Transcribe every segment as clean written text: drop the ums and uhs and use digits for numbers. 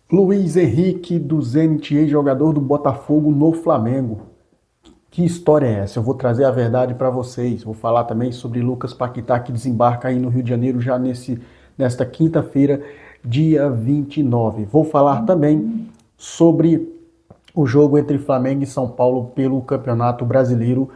Luiz Henrique do Zenit, ex-jogador do Botafogo no Flamengo. Que história é essa? Eu vou trazer a verdade para vocês. Vou falar também sobre Lucas Paquetá, que desembarca aí no Rio de Janeiro já nesta quinta-feira, dia 29. Vou falar também sobre o jogo entre Flamengo e São Paulo pelo Campeonato Brasileiro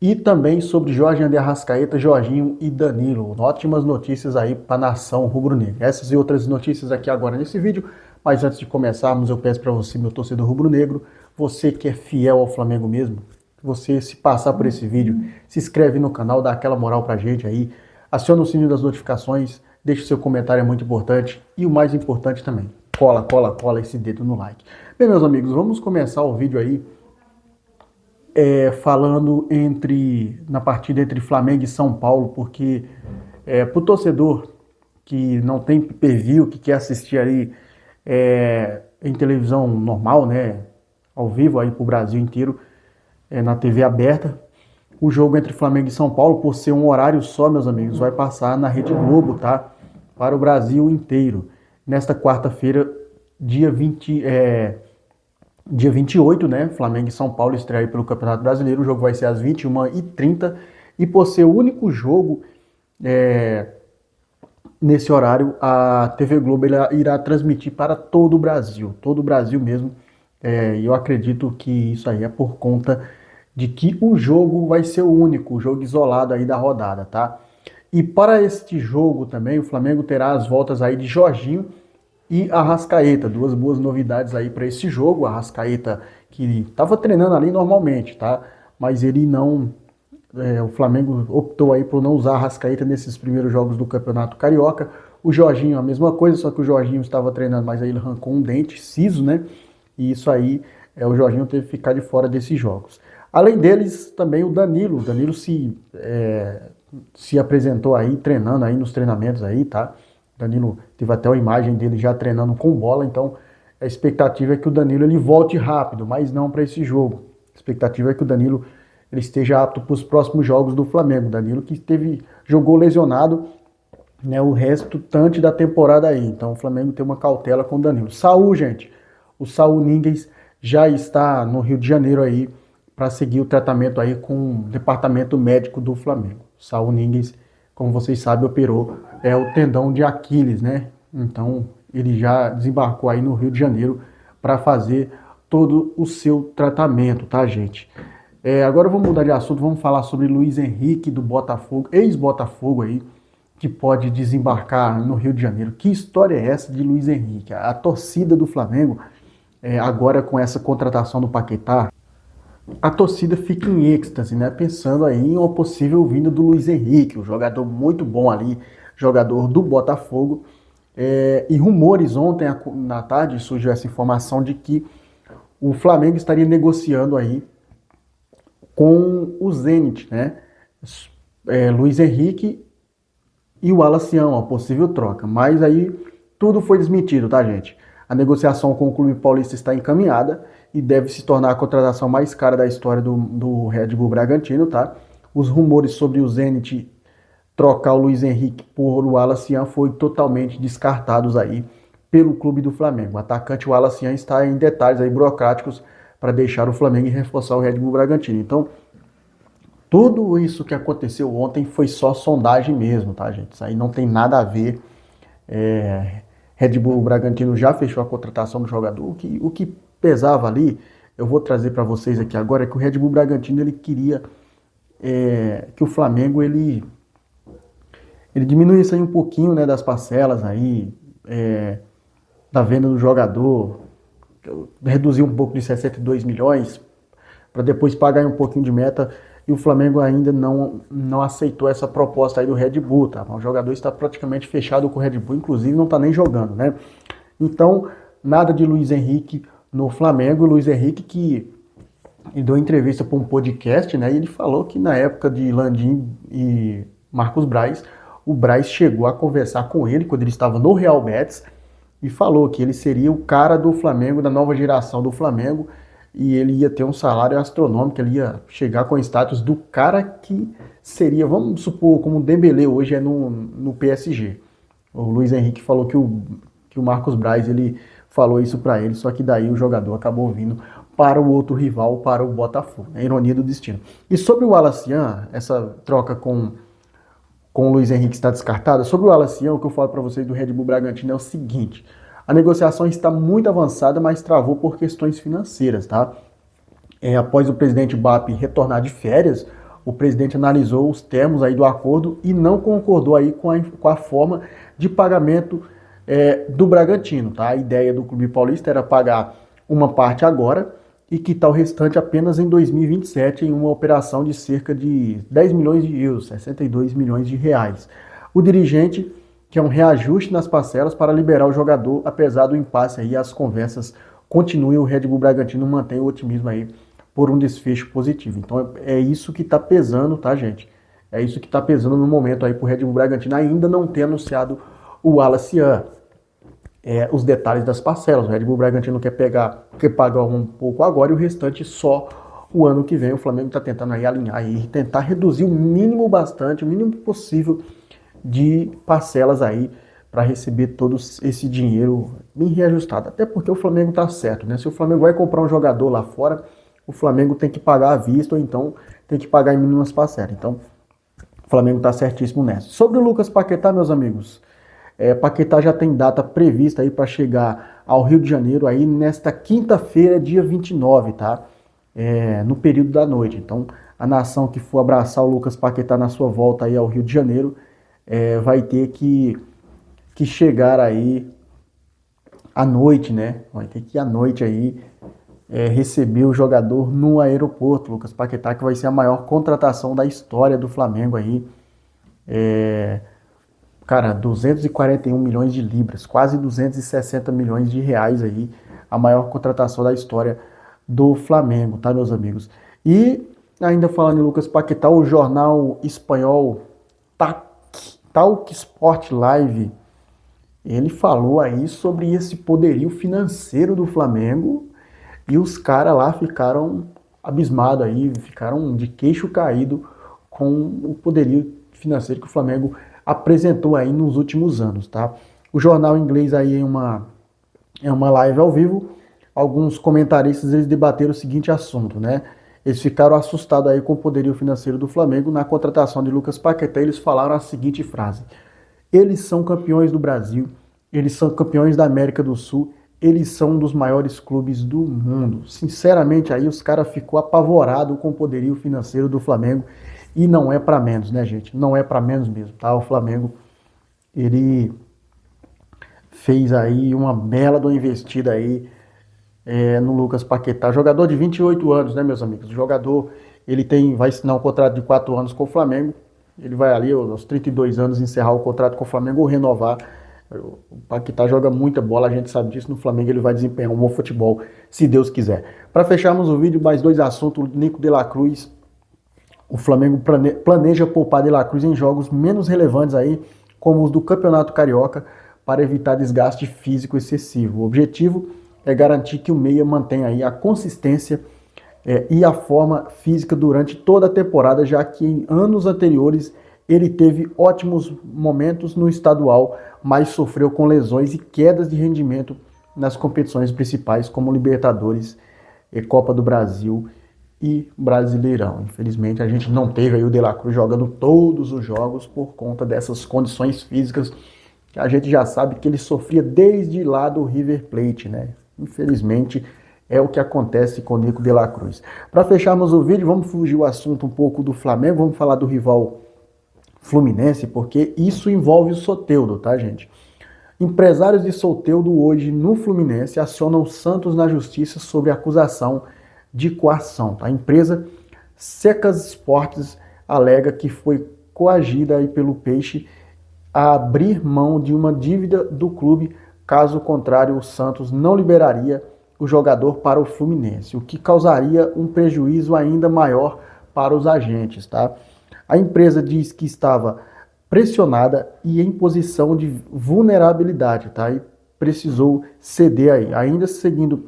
e também sobre Jorge de Arrascaeta, Jorginho e Danilo. Ótimas notícias aí para a nação rubro-negra. Essas e outras notícias aqui agora nesse vídeo. Mas antes de começarmos, eu peço para você, meu torcedor rubro-negro, você que é fiel ao Flamengo mesmo, você se passar por esse vídeo, se inscreve no canal, dá aquela moral pra gente aí, aciona o sininho das notificações, deixa o seu comentário, é muito importante. E o mais importante também, cola esse dedo no like. Bem, meus amigos, vamos começar o vídeo aí falando na partida entre Flamengo e São Paulo, porque para o torcedor que não tem pay-per-view, que quer assistir aí em televisão normal, né, ao vivo aí para o Brasil inteiro, na TV aberta, o jogo entre Flamengo e São Paulo, por ser um horário só, meus amigos, vai passar na Rede Globo, tá? Para o Brasil inteiro. Nesta quarta-feira, dia 20, dia 28, né? Flamengo e São Paulo estreia pelo Campeonato Brasileiro. O jogo vai ser às 21h30. E por ser o único jogo nesse horário, a TV Globo irá transmitir para todo o Brasil mesmo. E eu acredito que isso aí é por conta de que o jogo vai ser o único, o jogo isolado aí da rodada, tá? E para este jogo também, o Flamengo terá as voltas aí de Jorginho e Arrascaeta, duas boas novidades aí para esse jogo. Arrascaeta que estava treinando ali normalmente, tá? Mas ele não, o Flamengo optou aí por não usar Arrascaeta nesses primeiros jogos do Campeonato Carioca. O Jorginho a mesma coisa, só que o Jorginho estava treinando, mas aí ele arrancou um dente, siso, né? E isso aí, o Jorginho teve que ficar de fora desses jogos. Além deles, também o Danilo. O Danilo se apresentou aí, treinando aí nos treinamentos aí, tá? O Danilo teve até uma imagem dele já treinando com bola, então a expectativa é que o Danilo ele volte rápido, mas não para esse jogo. A expectativa é que o Danilo ele esteja apto para os próximos jogos do Flamengo. O Danilo que jogou lesionado, né, o restante da temporada aí. Então o Flamengo tem uma cautela com o Danilo. Saúl, gente. O Saúl Ñíguez já está no Rio de Janeiro aí para seguir o tratamento aí com o departamento médico do Flamengo. Saúl Ñíguez, como vocês sabem, operou o tendão de Aquiles, né? Então ele já desembarcou aí no Rio de Janeiro para fazer todo o seu tratamento, tá, gente? Agora vamos mudar de assunto, vamos falar sobre Luiz Henrique do Botafogo, ex-Botafogo aí, que pode desembarcar no Rio de Janeiro. Que história é essa de Luiz Henrique? A torcida do Flamengo, agora com essa contratação do Paquetá, a torcida fica em êxtase, né? Pensando aí em uma possível vinda do Luiz Henrique, um jogador muito bom ali, jogador do Botafogo. E rumores ontem na tarde surgiu essa informação de que o Flamengo estaria negociando aí com o Zenit, né? Luiz Henrique e o Alacião, a possível troca. Mas aí tudo foi desmentido, tá, gente? A negociação com o Clube Paulista está encaminhada e deve se tornar a contratação mais cara da história do Red Bull Bragantino, tá? Os rumores sobre o Zenit trocar o Luiz Henrique por o Alacian foi totalmente descartados aí pelo clube do Flamengo. O atacante, o Alacian, está em detalhes aí burocráticos para deixar o Flamengo e reforçar o Red Bull Bragantino. Então, tudo isso que aconteceu ontem foi só sondagem mesmo, tá, gente? Isso aí não tem nada a ver. Red Bull Bragantino já fechou a contratação do jogador. O que pesava ali, eu vou trazer para vocês aqui agora, é que o Red Bull Bragantino ele queria que o Flamengo ele diminuísse aí um pouquinho, né, das parcelas aí, da venda do jogador, reduzir um pouco de 62 milhões, para depois pagar um pouquinho de meta, e o Flamengo ainda não aceitou essa proposta aí do Red Bull, tá? O jogador está praticamente fechado com o Red Bull, inclusive não está nem jogando, né? Então, nada de Luiz Henrique no Flamengo. O Luiz Henrique que deu entrevista para um podcast, né? E ele falou que na época de Landim e Marcos Braz, o Braz chegou a conversar com ele quando ele estava no Real Betis e falou que ele seria o cara do Flamengo, da nova geração do Flamengo, e ele ia ter um salário astronômico, ele ia chegar com o status do cara que seria, vamos supor, como o Dembélé hoje no PSG. O Luiz Henrique falou que o Marcos Braz ele falou isso para ele, só que daí o jogador acabou vindo para o outro rival, para o Botafogo. É a ironia do destino. E sobre o Wallace, essa troca com o Luiz Henrique está descartada, sobre o Wallace, o que eu falo para vocês do Red Bull Bragantino é o seguinte: a negociação está muito avançada, mas travou por questões financeiras, tá? Após o presidente BAP retornar de férias, o presidente analisou os termos aí do acordo e não concordou aí com a forma de pagamento do Bragantino, tá? A ideia do Clube Paulista era pagar uma parte agora e quitar o restante apenas em 2027 em uma operação de cerca de 10 milhões de euros, 62 milhões de reais. O dirigente quer um reajuste nas parcelas para liberar o jogador, apesar do impasse aí, as conversas continuem, o Red Bull Bragantino mantém o otimismo aí por um desfecho positivo. Então é isso que está pesando, tá, gente? É isso que está pesando no momento aí pro Red Bull Bragantino ainda não ter anunciado o Wallace. Os detalhes das parcelas. O Red Bull Bragantino quer pagar um pouco agora e o restante só o ano que vem. O Flamengo está tentando aí alinhar e tentar reduzir o mínimo bastante, o mínimo possível de parcelas aí para receber todo esse dinheiro bem reajustado. Até porque o Flamengo está certo, né? Se o Flamengo vai comprar um jogador lá fora, o Flamengo tem que pagar à vista ou então tem que pagar em mínimas parcelas. Então, o Flamengo está certíssimo nessa. Sobre o Lucas Paquetá, meus amigos, Paquetá já tem data prevista aí para chegar ao Rio de Janeiro aí nesta quinta-feira, dia 29, tá? No período da noite. Então, a nação que for abraçar o Lucas Paquetá na sua volta aí ao Rio de Janeiro vai ter que chegar aí à noite, né? Vai ter que ir à noite aí receber o jogador no aeroporto. Lucas Paquetá, que vai ser a maior contratação da história do Flamengo aí. Cara, 241 milhões de libras, quase 260 milhões de reais aí, a maior contratação da história do Flamengo, tá, meus amigos? E ainda falando em Lucas Paquetá, o jornal espanhol Talk Sport Live, ele falou aí sobre esse poderio financeiro do Flamengo e os caras lá ficaram abismados aí, ficaram de queixo caído com o poderio financeiro que o Flamengo apresentou aí nos últimos anos, tá? O jornal inglês aí é uma live ao vivo, alguns comentaristas eles debateram o seguinte assunto, né? Eles ficaram assustados aí com o poderio financeiro do Flamengo na contratação de Lucas Paquetá. Eles falaram a seguinte frase: eles são campeões do Brasil, eles são campeões da América do Sul, eles são um dos maiores clubes do mundo. Sinceramente, aí os caras ficou apavorado com o poderio financeiro do Flamengo e não é para menos, né, gente? Não é para menos mesmo, tá? O Flamengo, ele fez aí uma bela de uma investida aí no Lucas Paquetá, jogador de 28 anos, né, meus amigos? O jogador, vai assinar um contrato de 4 anos com o Flamengo, ele vai ali aos 32 anos encerrar o contrato com o Flamengo ou renovar. O Paquetá joga muita bola, a gente sabe disso. No Flamengo ele vai desempenhar um bom futebol, se Deus quiser. Para fecharmos o vídeo, mais dois assuntos. Nico de la Cruz, o Flamengo planeja poupar de la Cruz em jogos menos relevantes aí, como os do Campeonato Carioca, para evitar desgaste físico excessivo. O objetivo é garantir que o meia mantenha aí a consistência e a forma física durante toda a temporada, já que em anos anteriores ele teve ótimos momentos no estadual, mas sofreu com lesões e quedas de rendimento nas competições principais, como Libertadores, Copa do Brasil e Brasileirão. Infelizmente a gente não teve aí o De La Cruz jogando todos os jogos por conta dessas condições físicas que a gente já sabe que ele sofria desde lá do River Plate, né? Infelizmente é o que acontece com o Nico de la Cruz. Para fecharmos o vídeo, vamos fugir o assunto um pouco do Flamengo, vamos falar do rival Fluminense, porque isso envolve o Soteldo, tá, gente? Empresários de Soteldo hoje no Fluminense acionam o Santos na justiça sobre acusação de coação. Tá? A empresa Secas Esportes alega que foi coagida aí pelo Peixe a abrir mão de uma dívida do clube, caso contrário o Santos não liberaria o jogador para o Fluminense, o que causaria um prejuízo ainda maior para os agentes, tá? A empresa diz que estava pressionada e em posição de vulnerabilidade, tá? E precisou ceder aí. Ainda seguindo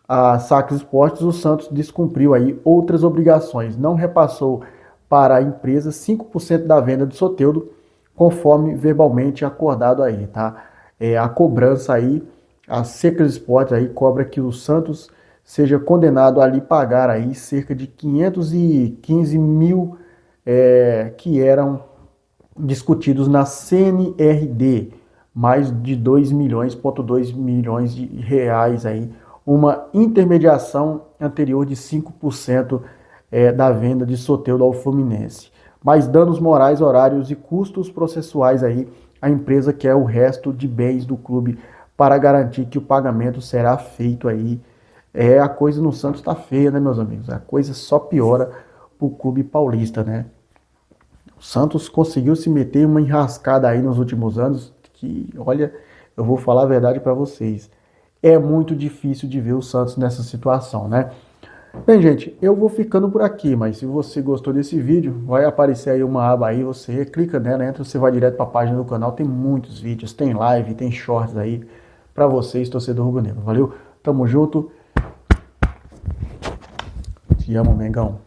a Saques Esportes, o Santos descumpriu aí outras obrigações, não repassou para a empresa 5% da venda do Soteldo, conforme verbalmente acordado aí, tá? A cobrança aí, a Secas Esportes aí cobra que o Santos seja condenado a lhe pagar aí cerca de 515 mil que eram discutidos na CNRD, mais de 2,2 milhões de reais aí, uma intermediação anterior de 5% da venda de Soteldo ao Fluminense. Mais danos morais, horários e custos processuais aí, a empresa quer o resto de bens do clube para garantir que o pagamento será feito aí. A coisa no Santos tá feia, né, meus amigos? A coisa só piora pro clube paulista, né? O Santos conseguiu se meter em uma enrascada aí nos últimos anos que, olha, eu vou falar a verdade para vocês. É muito difícil de ver o Santos nessa situação, né? Bem, gente, eu vou ficando por aqui, mas se você gostou desse vídeo, vai aparecer aí uma aba aí, você clica nela, entra, você vai direto para a página do canal, tem muitos vídeos, tem live, tem shorts aí para vocês, torcedor rubro-negro. Valeu? Tamo junto. Te amo, Mengão.